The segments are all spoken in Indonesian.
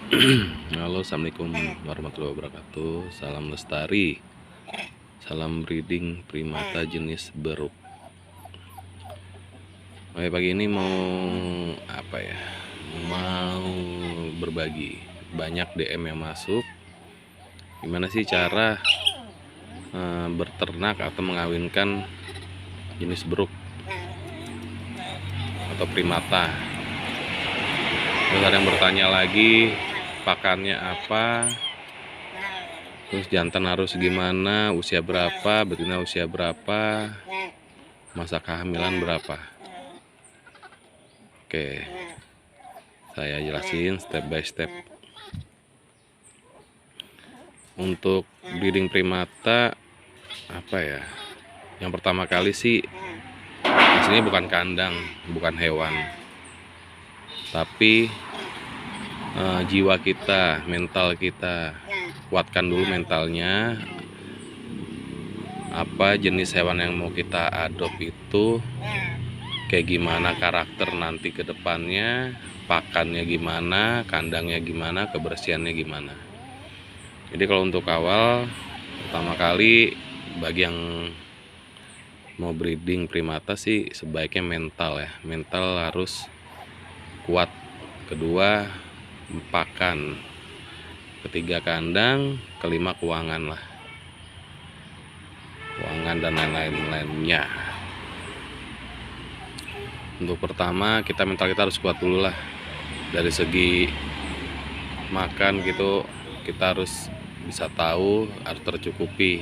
Halo, assalamualaikum warahmatullahi wabarakatuh. Salam lestari, salam breeding primata jenis beruk. Oke, pagi ini mau apa ya? Mau berbagi. Banyak DM yang masuk. Gimana sih cara berternak atau mengawinkan jenis beruk atau primata? Terus ada yang bertanya lagi, pakannya apa? Terus jantan harus gimana, usia berapa, betina usia berapa, masa kehamilan berapa. Oke, saya jelasin step by step. Untuk breeding primata apa ya, yang pertama kali sih aslinya bukan kandang, bukan hewan, tapi jiwa kita, mental kita. Kuatkan dulu mentalnya. Apa jenis hewan yang mau kita adopt itu, kayak gimana karakter nanti ke depannya, pakannya gimana, kandangnya gimana, kebersihannya gimana. Jadi kalau untuk awal, pertama kali bagi yang mau breeding primata sih sebaiknya mental ya. Mental harus kuat. Kedua, pakan. Ketiga, kandang. Kelima, keuangan lah. Keuangan dan lain-lainnya. Untuk pertama, mental kita harus kuat dulu lah. Dari segi makan gitu, kita harus bisa tahu, harus tercukupi.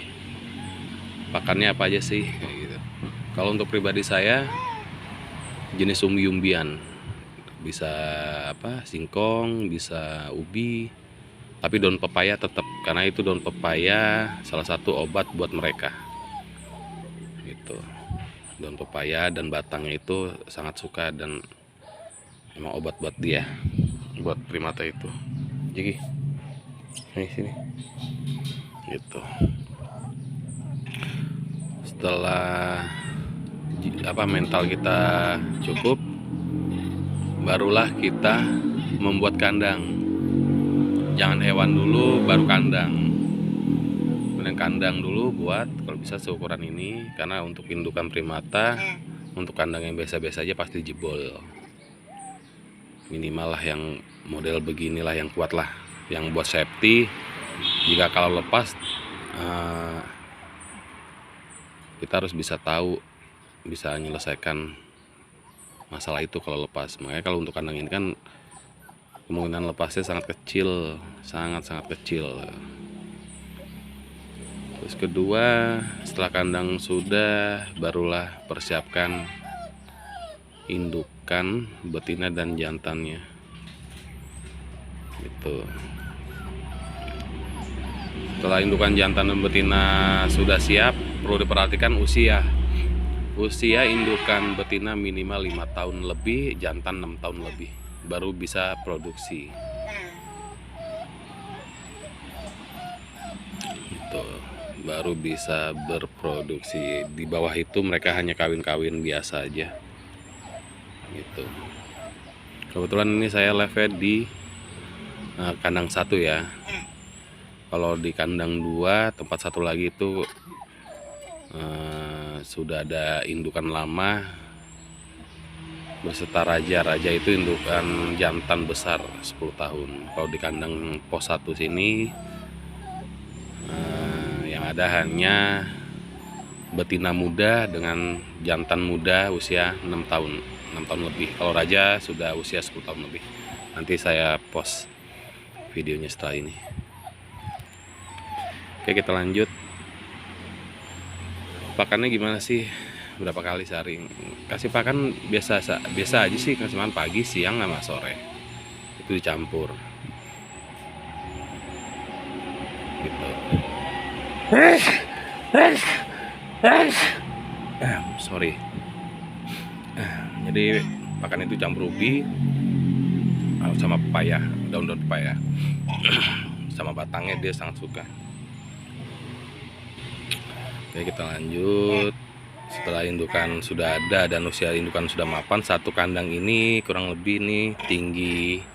Pakannya apa aja sih gitu. Kalau untuk pribadi saya, jenis umbi-umbian, bisa apa, singkong, bisa ubi, tapi daun pepaya tetap, karena itu daun pepaya salah satu obat buat mereka gitu. Daun pepaya dan batangnya itu sangat suka dan emang obat buat dia, buat primata itu. Jadi sini gitu. Setelah mental kita cukup, barulah kita membuat kandang. Jangan hewan dulu baru kandang. Kemudian kandang dulu buat kalau bisa seukuran ini, karena untuk indukan primata, untuk kandang yang biasa-biasa aja pasti jebol. Minimal lah yang model beginilah, yang kuat lah, yang buat safety. Jika kalau lepas, kita harus bisa tahu, bisa menyelesaikan masalah itu kalau lepas. Makanya kalau untuk kandang ini kan kemungkinan lepasnya sangat kecil, sangat kecil. Terus kedua, setelah kandang sudah, barulah persiapkan indukan betina dan jantannya gitu. Setelah indukan jantan dan betina sudah siap, perlu diperhatikan usia indukan betina minimal 5 tahun lebih, jantan 6 tahun lebih, baru bisa produksi gitu, baru bisa berproduksi. Di bawah itu mereka hanya kawin-kawin biasa aja gitu. Kebetulan ini saya live di kandang 1 ya. Kalau di kandang 2 tempat satu lagi itu sudah ada indukan lama berserta raja itu indukan jantan besar 10 tahun. Kalau di kandang pos 1 sini yang ada hanya betina muda dengan jantan muda usia 6 tahun lebih. Kalau raja sudah usia 10 tahun lebih. Nanti saya post videonya setelah ini. Oke, kita lanjut. Pakannya gimana sih? Berapa kali sehari? Kasih pakan biasa aja sih, kasih makan pagi, siang, sama sore. Itu dicampur. Gitu. Sorry. Jadi pakan itu campur ubi sama pepaya, daun-daun pepaya. Sama batangnya dia sangat suka. Oke, kita lanjut. Setelah indukan sudah ada dan usia indukan sudah mapan, satu kandang ini kurang lebih nih tinggi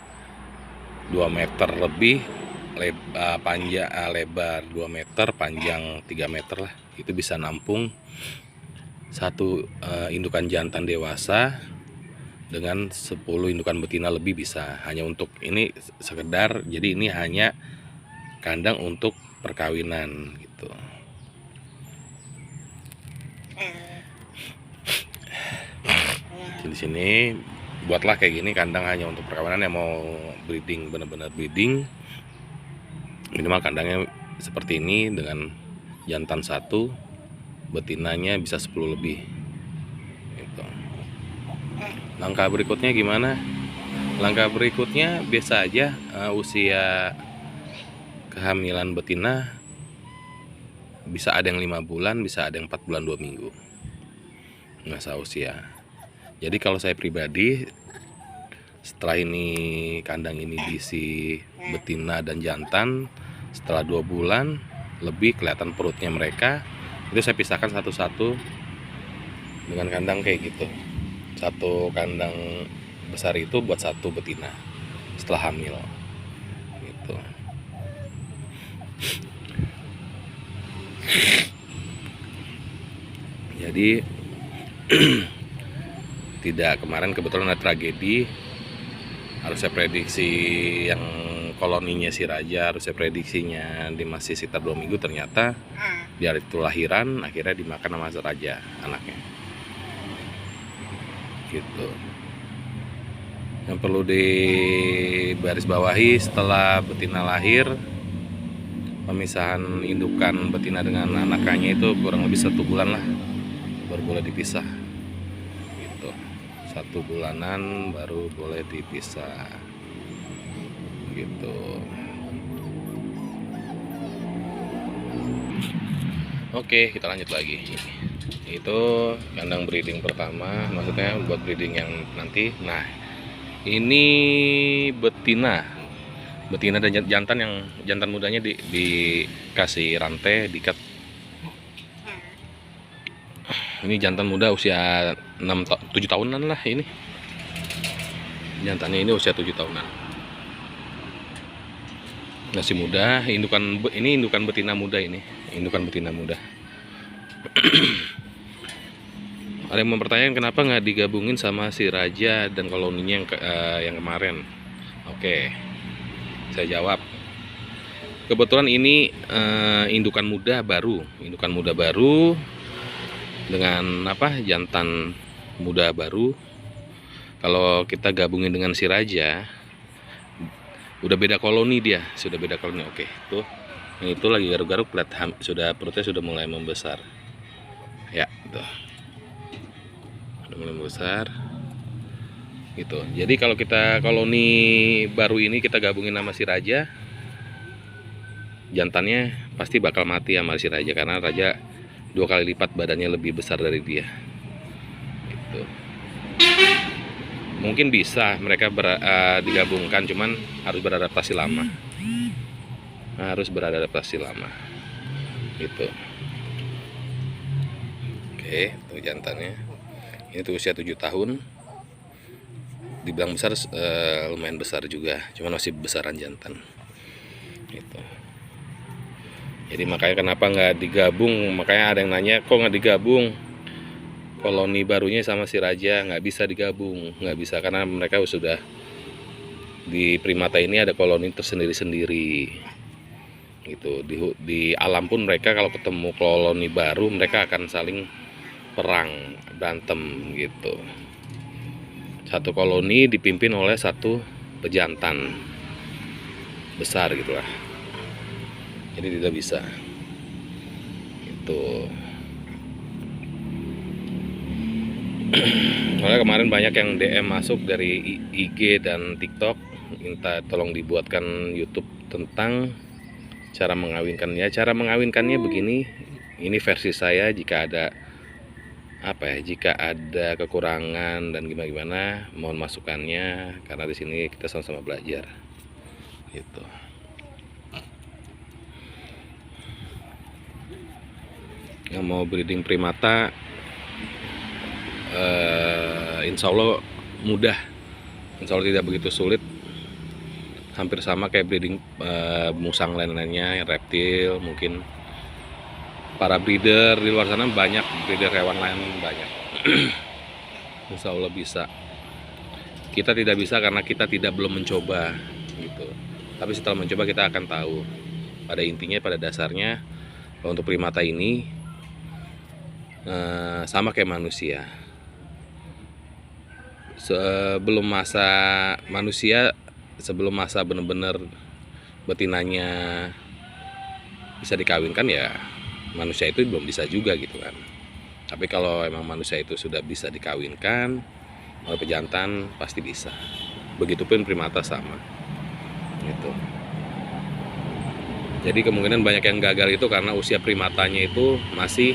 2 meter lebih, lebar 2 meter, panjang 3 meter lah. Itu bisa nampung satu indukan jantan dewasa dengan 10 indukan betina lebih bisa. Hanya untuk ini sekedar, jadi ini hanya kandang untuk perkawinan gitu. Di sini buatlah kayak gini kandang hanya untuk perkawinan yang mau breeding, benar-benar breeding. Minimal kandangnya seperti ini dengan jantan 1, betinanya bisa 10 lebih gitu. Langkah berikutnya gimana? Langkah berikutnya biasa aja, usia kehamilan betina bisa ada yang 5 bulan, bisa ada yang 4 bulan 2 minggu masa usia. Jadi kalau saya pribadi, setelah ini kandang ini diisi betina dan jantan, setelah 2 bulan lebih kelihatan perutnya mereka, itu saya pisahkan satu-satu dengan kandang kayak gitu. Satu kandang besar itu buat 1 betina setelah hamil gitu. Jadi tidak, kemarin kebetulan ada tragedi, harus saya prediksi yang koloninya si raja, harus saya prediksinya di masih sekitar 2 minggu, ternyata di hari itu lahiran, akhirnya dimakan sama si raja anaknya gitu. Yang perlu digarisbawahi, setelah betina lahir, pemisahan indukan betina dengan anakannya itu kurang lebih 1 bulan lah baru boleh dipisah gitu. 1 bulanan baru boleh dipisah gitu. Oke, kita lanjut lagi. Itu kandang breeding pertama, maksudnya buat breeding yang nanti. Nah, ini betina dan jantan, yang jantan mudanya dikasih rantai, diikat. Ini jantan muda usia 7 tahunan lah ini. Jantannya ini usia 7 tahunan. Masih muda, ini indukan betina muda ini. Indukan betina muda. Ada yang mempertanyakan kenapa nggak digabungin sama si raja dan koloninya yang kemarin. Oke, saya jawab. Kebetulan ini indukan muda baru dengan jantan muda baru. Kalau kita gabungin dengan si raja, udah beda koloni dia, sudah beda koloni. Oke, tuh ini tuh lagi garuk-garuk, sudah perutnya sudah mulai membesar ya, tuh udah mulai membesar gitu. Jadi kalau kita koloni baru ini kita gabungin sama si raja, jantannya pasti bakal mati sama si raja, karena raja 2 kali lipat badannya lebih besar dari dia gitu. Mungkin bisa mereka digabungkan, cuman harus beradaptasi lama, gitu. Oke, itu jantannya. Ini tuh usia 7 tahun. Dibilang besar, lumayan besar juga, cuman masih besaran jantan gitu. Jadi makanya kenapa nggak digabung, makanya ada yang nanya kok nggak digabung koloni barunya sama si raja. Nggak bisa digabung, nggak bisa, karena mereka sudah di primata ini ada koloni tersendiri-sendiri gitu. Di alam pun mereka kalau ketemu koloni baru mereka akan saling perang, berantem gitu. Satu koloni dipimpin oleh 1 pejantan besar gitulah. Jadi tidak bisa itu. Soalnya kemarin banyak yang DM masuk dari IG dan TikTok minta tolong dibuatkan YouTube tentang cara mengawinkannya. Cara mengawinkannya begini, ini versi saya. Jika ada jika ada kekurangan dan gimana mohon masukannya, karena di sini kita sama-sama belajar gitu. Yang mau breeding primata, insya Allah mudah, insya Allah tidak begitu sulit. hampir sama kayak breeding musang lain-lainnya, reptil. Mungkin para breeder di luar sana banyak, breeder hewan lain banyak. Insya Allah bisa. Kita tidak bisa karena kita belum mencoba gitu. Tapi setelah mencoba kita akan tahu. Pada intinya, pada dasarnya, untuk primata ini sama kayak manusia. Sebelum masa manusia, sebelum masa benar-benar betinanya bisa dikawinkan, ya manusia itu belum bisa juga gitu kan. Tapi kalau emang manusia itu sudah bisa dikawinkan oleh pejantan, pasti bisa. Begitupun primata sama gitu. Jadi kemungkinan banyak yang gagal itu karena usia primatanya itu masih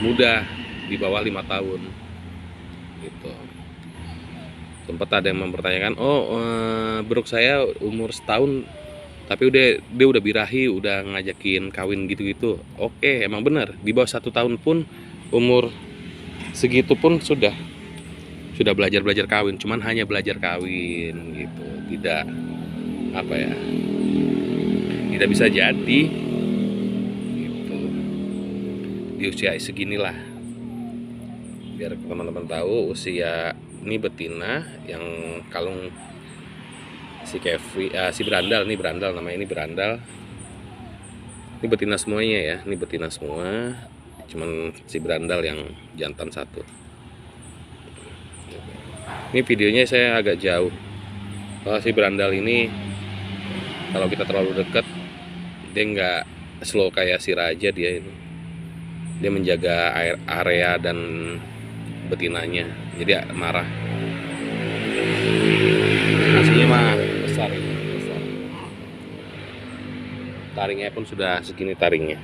muda, di bawah 5 tahun gitu. Sempat ada yang mempertanyakan, beruk saya umur setahun tapi dia udah birahi, udah ngajakin kawin gitu-gitu. Oke, emang benar, di bawah 1 tahun pun, umur segitu pun sudah belajar kawin. Cuman hanya belajar kawin gitu, tidak tidak bisa jadi gitu di usia seginilah. Biar teman-teman tahu, usia ini betina yang kalung si Kevi, si berandal, ini berandal, namanya ini berandal. Ini betina semuanya ya, ini betina semua, cuman si berandal yang jantan satu. Ini videonya saya agak jauh. Kalau si berandal ini, kalau kita terlalu dekat, dia nggak slow kayak si raja. Dia menjaga area dan betinanya, jadi marah. Aslinya mah besar ini, besar. Taringnya pun sudah segini taringnya.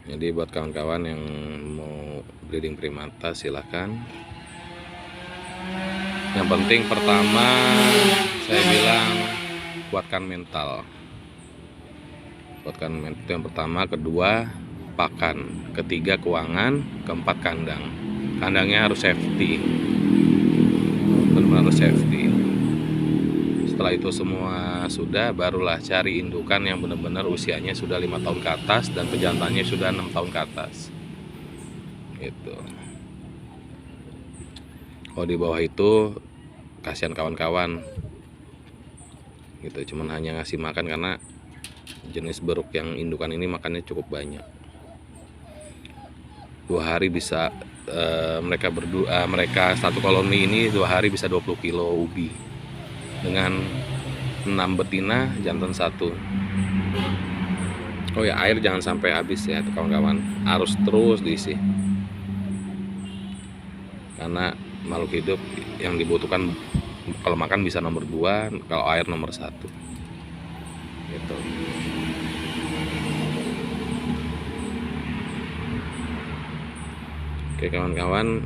Jadi buat kawan-kawan yang mau breeding primata, silahkan. Yang penting pertama saya bilang kuatkan mental. Kuatkan mental itu yang pertama. Kedua pakan. Ketiga keuangan. Keempat kandang. Kandangnya harus safety. Benar-benar harus safety. Setelah itu semua sudah, barulah cari indukan yang benar-benar usianya sudah 5 tahun ke atas dan pejantannya sudah 6 tahun ke atas gitu. Kalau di bawah itu kasihan kawan-kawan gitu, cuman hanya ngasih makan, karena jenis beruk yang indukan ini makannya cukup banyak. 2 hari bisa mereka satu koloni ini 2 hari bisa 20 kilo ubi dengan 6 betina, jantan 1. Oh ya, air jangan sampai habis ya kawan-kawan, harus terus diisi, karena makhluk hidup yang dibutuhkan kalau makan bisa nomor 2, kalau air nomor 1 gitu. Oke kawan-kawan,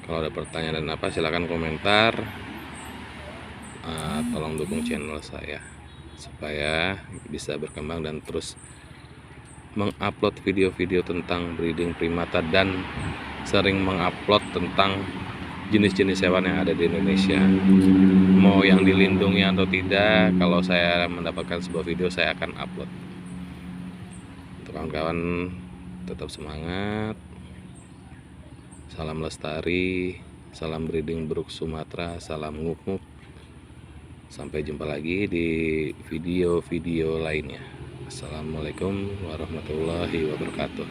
kalau ada pertanyaan dan apa, silahkan komentar. Tolong dukung channel saya supaya bisa berkembang dan terus mengupload video-video tentang breeding primata dan sering mengupload tentang jenis-jenis hewan yang ada di Indonesia, mau yang dilindungi atau tidak. Kalau saya mendapatkan sebuah video, saya akan upload. Untuk kawan-kawan, tetap semangat. Salam lestari, salam breeding beruk Sumatera, salam nguk-nguk. Sampai jumpa lagi di video-video lainnya. Assalamualaikum warahmatullahi wabarakatuh.